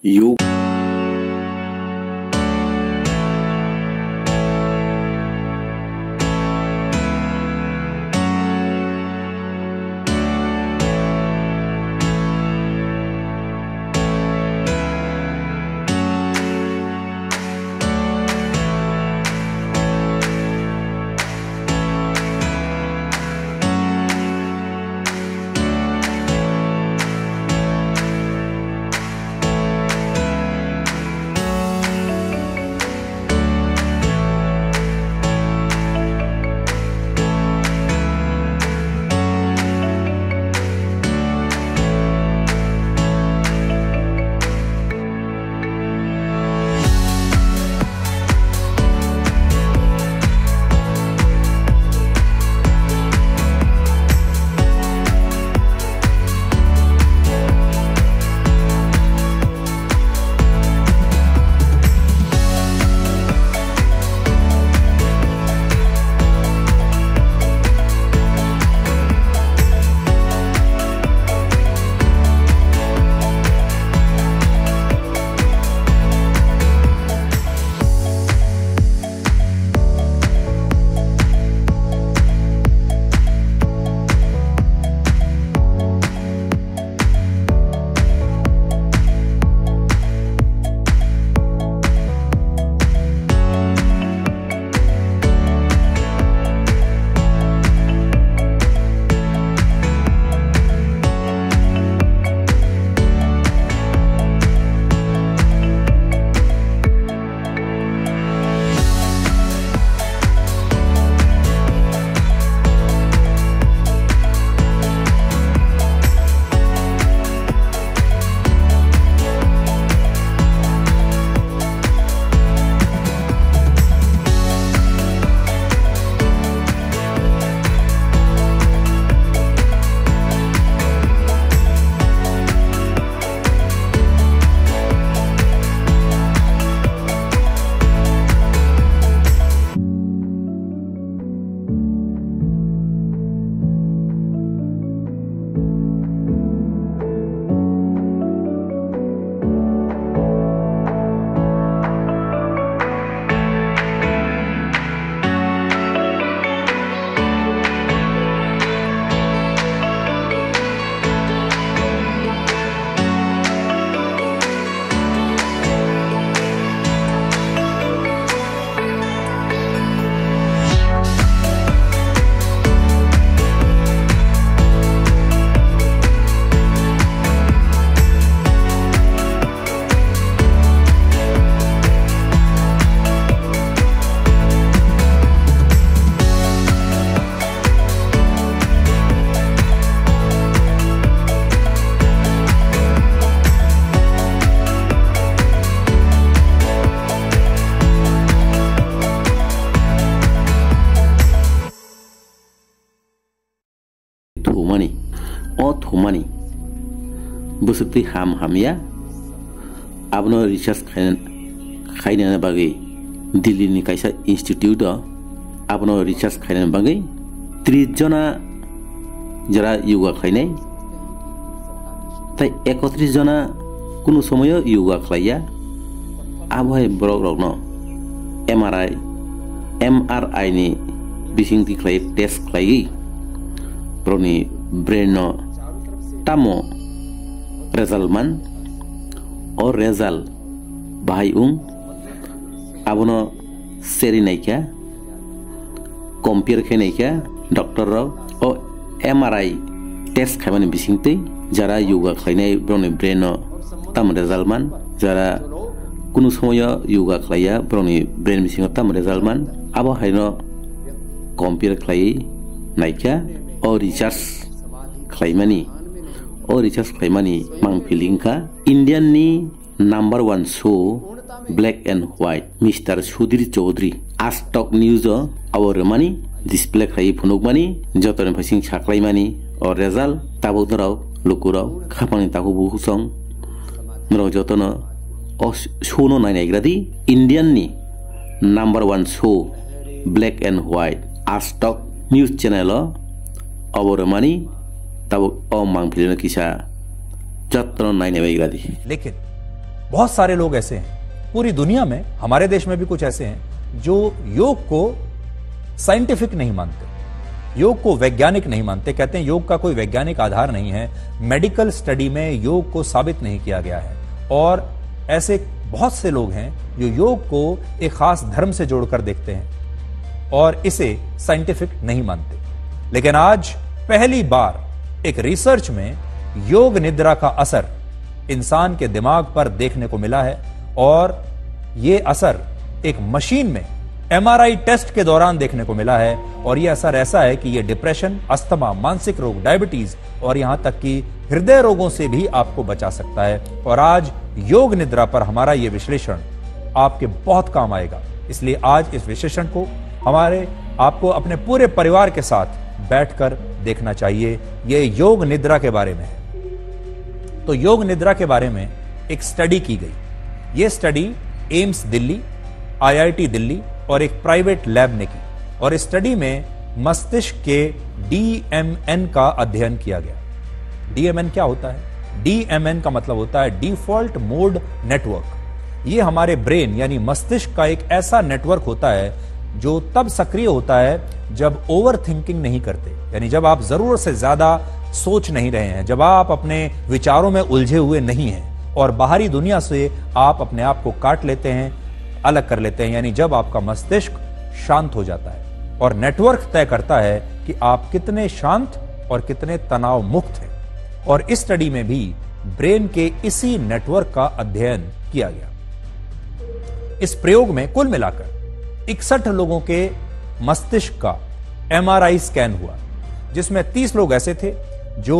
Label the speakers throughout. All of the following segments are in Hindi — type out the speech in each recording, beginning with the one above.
Speaker 1: योग thumani busukti ham ya abno research khaina bagi Delhi ni kaisa institute abno research khaina bagi 30 jona jara yoga khainai tai 31 jona kuno somoyo yoga khlaiya abhai borok rokno MRI ni bisingti khlai test khlai broni brain no tamo result man or result bahai abono seri naika compare khe naika doctor ro o MRI test khaimani bisingti jara yoga khlainai broni brain no tam result man jara kuno somoyo yoga khlaiya broni brain bisingo tam result man abo haino compare khlai naika o research khlaimani mang pilingka Indian ni number 1 show black and white Mr. Sudhir Chaudhary Astok News our money display khai phunuk mani joton phasing chaklai mani or result tabuk dorau lukuro khapani taku bu song nro jotono o show no nai gradi Indian ni number 1 show black and white Astok News channel our money तब ओ मांग फिल्म किसा जत्रो नाइने बैग्रादी
Speaker 2: लेकिन बहुत सारे लोग ऐसे हैं पूरी दुनिया में, हमारे देश में भी कुछ ऐसे हैं जो योग को साइंटिफिक नहीं मानते, योग को वैज्ञानिक नहीं मानते। कहते हैं योग का कोई वैज्ञानिक आधार नहीं है, मेडिकल स्टडी में योग को साबित नहीं किया गया है। और ऐसे बहुत से लोग हैं जो योग को एक खास धर्म से जोड़कर देखते हैं और इसे साइंटिफिक नहीं मानते। लेकिन आज पहली बार एक रिसर्च में योग निद्रा का असर इंसान के दिमाग पर देखने को मिला है, और यह असर एक मशीन में MRI टेस्ट के दौरान देखने को मिला है। और यह असर ऐसा है कि यह डिप्रेशन, अस्थमा, मानसिक रोग, डायबिटीज और यहां तक कि हृदय रोगों से भी आपको बचा सकता है। और आज योग निद्रा पर हमारा यह विश्लेषण आपके बहुत काम आएगा, इसलिए आज इस विश्लेषण को आपको अपने पूरे परिवार के साथ बैठकर देखना चाहिए। यह योग निद्रा के बारे में है। तो योग निद्रा के बारे में एक स्टडी की गई। यह study AIIMS Delhi, IIT Delhi और एक प्राइवेट लैब ने की, और इस स्टडी में मस्तिष्क के DMN का अध्ययन किया गया। DMN क्या होता है? DMN का मतलब होता है डिफॉल्ट मोड नेटवर्क। यह हमारे ब्रेन यानी मस्तिष्क का एक ऐसा नेटवर्क होता है जो तब सक्रिय होता है जब ओवर थिंकिंग नहीं करते, यानी जब आप जरूरत से ज्यादा सोच नहीं रहे हैं, जब आप अपने विचारों में उलझे हुए नहीं हैं और बाहरी दुनिया से आप अपने आप को काट लेते हैं, अलग कर लेते हैं, यानी जब आपका मस्तिष्क शांत हो जाता है। और नेटवर्क तय करता है कि आप कितने शांत और कितने तनाव मुक्त हैं। और इस स्टडी में भी ब्रेन के इसी नेटवर्क का अध्ययन किया गया। इस प्रयोग में कुल मिलाकर 61 लोगों के मस्तिष्क का MRI स्कैन हुआ, जिसमें 30 लोग ऐसे थे जो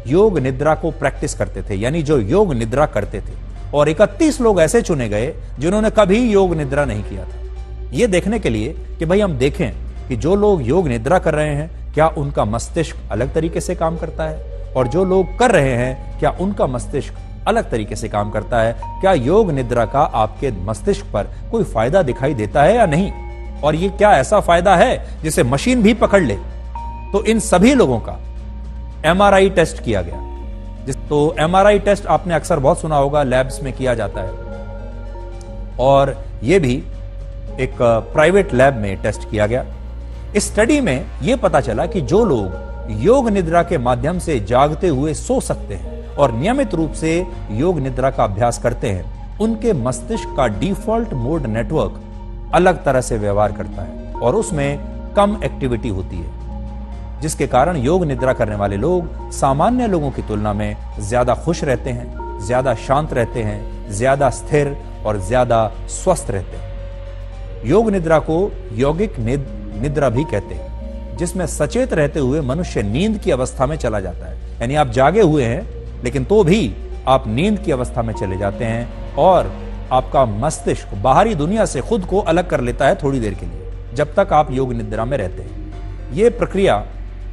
Speaker 2: योग निद्रा को प्रैक्टिस करते थे, यानी जो योग निद्रा करते थे, और 31 लोग ऐसे चुने गए जिन्होंने कभी योग निद्रा नहीं किया था। यह देखने के लिए कि भाई हम देखें कि जो लोग योग निद्रा कर रहे हैं क्या उनका मस्तिष्क अलग तरीके से काम करता है, और जो लोग कर रहे हैं क्या उनका मस्तिष्क अलग तरीके से काम करता है, क्या योग निद्रा का आपके मस्तिष्क पर कोई फायदा दिखाई देता है या नहीं, और ये क्या ऐसा फायदा है जिसे मशीन भी पकड़ ले। तो इन सभी लोगों का MRI टेस्ट किया गया। तो MRI टेस्ट आपने अक्सर बहुत सुना होगा, लैब्स में किया जाता है, और यह भी एक प्राइवेट लैब में टेस्ट किया गया। इस स्टडी में यह पता चला कि जो लोग योग निद्रा के माध्यम से जागते हुए सो सकते हैं और नियमित रूप से योग निद्रा का अभ्यास करते हैं, उनके मस्तिष्क का डिफॉल्ट मोड नेटवर्क अलग तरह से व्यवहार करता है और उसमें कम एक्टिविटी होती है, जिसके कारण योग निद्रा करने वाले लोग सामान्य लोगों की तुलना में ज्यादा खुश रहते हैं, ज्यादा शांत रहते हैं, ज्यादा स्थिर और ज्यादा स्वस्थ रहते हैं। योग निद्रा को यौगिक निद्रा भी कहते हैं, जिसमें सचेत रहते हुए मनुष्य नींद की अवस्था में चला जाता है, यानी आप जागे हुए हैं लेकिन तो भी आप नींद की अवस्था में चले जाते हैं और आपका मस्तिष्क बाहरी दुनिया से खुद को अलग कर लेता है थोड़ी देर के लिए, जब तक आप योग निद्रा में रहते हैं। यह प्रक्रिया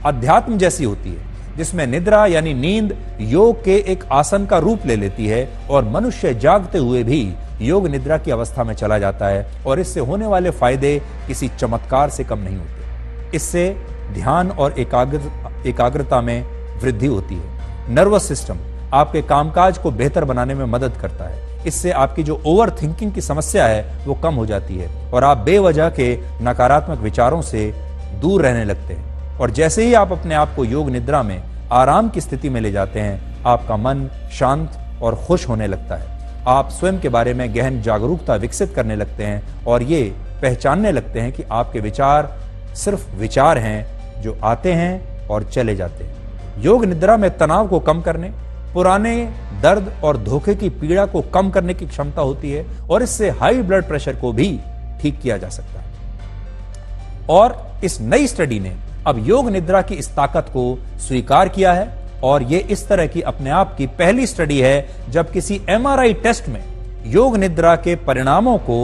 Speaker 2: अध्यात्म जैसी होती है, जिसमें निद्रा यानी नींद योग के एक आसन का रूप ले लेती है और मनुष्य जागते हुए भी योग निद्रा की अवस्था में चला जाता है, और इससे होने वाले फायदे किसी चमत्कार से कम नहीं होते। इससे ध्यान और एकाग्रता में वृद्धि होती है। नर्वस सिस्टम आपके कामकाज को बेहतर बनाने में मदद करता है। इससे आपकी जो ओवर थिंकिंग की समस्या है वो कम हो जाती है और आप बेवजह के नकारात्मक विचारों से दूर रहने लगते हैं। और जैसे ही आप अपने आप को योग निद्रा में आराम की स्थिति में ले जाते हैं, आपका मन शांत और खुश होने लगता है। आप स्वयं के बारे में गहन जागरूकता विकसित करने लगते हैं और ये पहचानने लगते हैं कि आपके विचार सिर्फ विचार हैं जो आते हैं और चले जाते हैं। योग निद्रा में तनाव को कम करने, पुराने दर्द और धोखे की पीड़ा को कम करने की क्षमता होती है और इससे हाई ब्लड प्रेशर को भी ठीक किया जा सकता है। और इस नई स्टडी ने अब योग निद्रा की इस ताकत को स्वीकार किया है और यह इस तरह की अपने आप की पहली स्टडी है जब किसी MRI टेस्ट में योग निद्रा के परिणामों को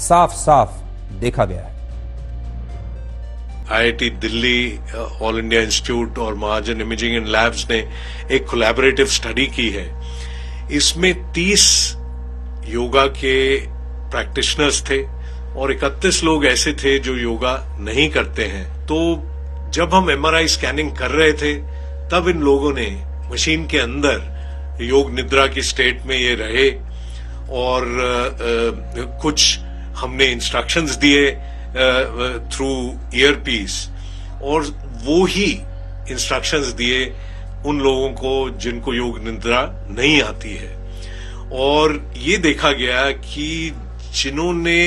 Speaker 2: साफ साफ देखा गया है।
Speaker 3: IIT Delhi, all India institute और महाजन इमेजिंग एंड लैब्स ने एक कोलैबोरेटिव स्टडी की है। इसमें 30 योगा के प्रैक्टिशनर्स थे और 31 लोग ऐसे थे जो योगा नहीं करते हैं। तो जब हम MRI स्कैनिंग कर रहे थे तब इन लोगों ने मशीन के अंदर योग निद्रा की स्टेट में ये रहे और कुछ हमने इंस्ट्रक्शंस दिए थ्रू ईयरपीस, और वो ही इंस्ट्रक्शंस दिए उन लोगों को जिनको योग निद्रा नहीं आती है। और ये देखा गया कि जिन्होंने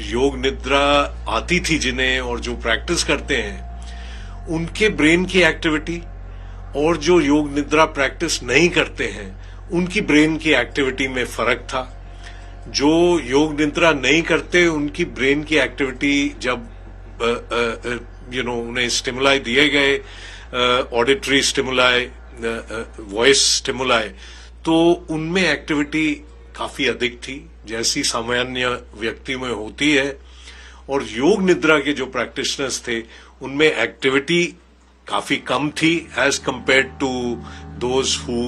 Speaker 3: योग निद्रा आती थी जिन्हें, और जो प्रैक्टिस करते हैं, उनके ब्रेन की एक्टिविटी और जो योग निद्रा प्रैक्टिस नहीं करते हैं उनकी ब्रेन की एक्टिविटी में फर्क था। जो योग निद्रा नहीं करते उनकी ब्रेन की एक्टिविटी जब उन्हें स्टिमुलाई दिए गए, ऑडिटरी स्टिमुलाई, वॉइस स्टिमुलाई, तो उनमें एक्टिविटी काफी अधिक थी जैसी सामान्य व्यक्ति में होती है। और योग निद्रा के जो प्रैक्टिशनर्स थे उनमें एक्टिविटी काफी कम थी as compared to those who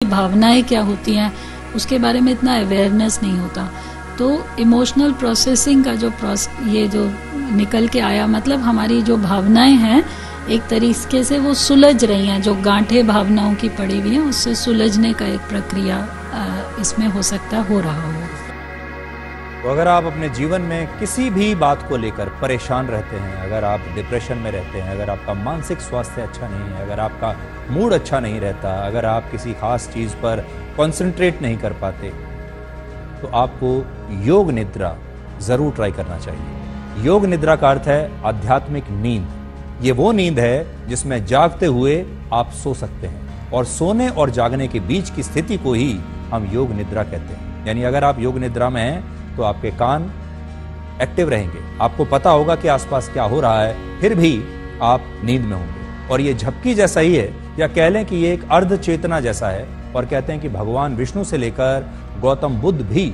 Speaker 4: भावनाएं क्या होती हैं उसके बारे में इतना अवेयरनेस नहीं होता। तो इमोशनल प्रोसेसिंग का ये जो निकल के आया, मतलब हमारी जो भावनाएं हैं एक तरीके से वो सुलझ रही हैं, जो गांठें भावनाओं की पड़ी हुई हैं उससे सुलझने का एक प्रक्रिया इसमें हो सकता हो रहा हो।
Speaker 2: तो अगर आप अपने जीवन में किसी भी बात को लेकर परेशान रहते हैं, अगर आप डिप्रेशन में रहते हैं, अगर आपका मानसिक स्वास्थ्य अच्छा नहीं है, अगर आपका मूड अच्छा नहीं रहता, अगर आप किसी खास चीज पर कंसंट्रेट नहीं कर पाते, तो आपको योग निद्रा जरूर ट्राई करना चाहिए। योग निद्रा का अर्थ है आध्यात्मिक नींद। ये वो नींद है जिसमें जागते हुए आप सो सकते हैं, और सोने और जागने के बीच की स्थिति को ही हम योग निद्रा कहते हैं। यानी अगर आप योग निद्रा में हैं तो आपके कान एक्टिव रहेंगे, आपको पता होगा कि आसपास क्या हो रहा है, फिर भी आप नींद में होंगे। और ये झपकी जैसा ही है, या कह लें कि ये एक अर्ध चेतना जैसा है। और कहते हैं कि भगवान विष्णु से लेकर गौतम बुद्ध भी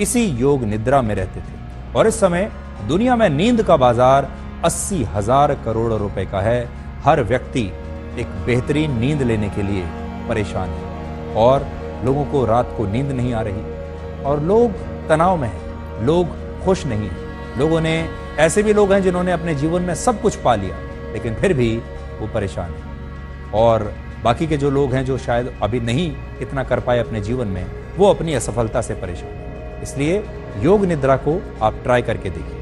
Speaker 2: इसी योग निद्रा में रहते थे। और इस समय दुनिया में नींद का बाजार 80,000 करोड़ रुपए का है। हर व्यक्ति एक बेहतरीन नींद लेने के लिए परेशान है, और लोगों को रात को नींद नहीं आ रही, और लोग तनाव में हैं, लोग खुश नहीं हैं। लोगों ने ऐसे भी लोग हैं जिन्होंने अपने जीवन में सब कुछ पा लिया, लेकिन फिर भी वो परेशान हैं। और बाकी के जो लोग हैं जो शायद अभी नहीं इतना कर पाए अपने जीवन में, वो अपनी असफलता से परेशान हैं। इसलिए योग निद्रा को आप ट्राई करके देखिए।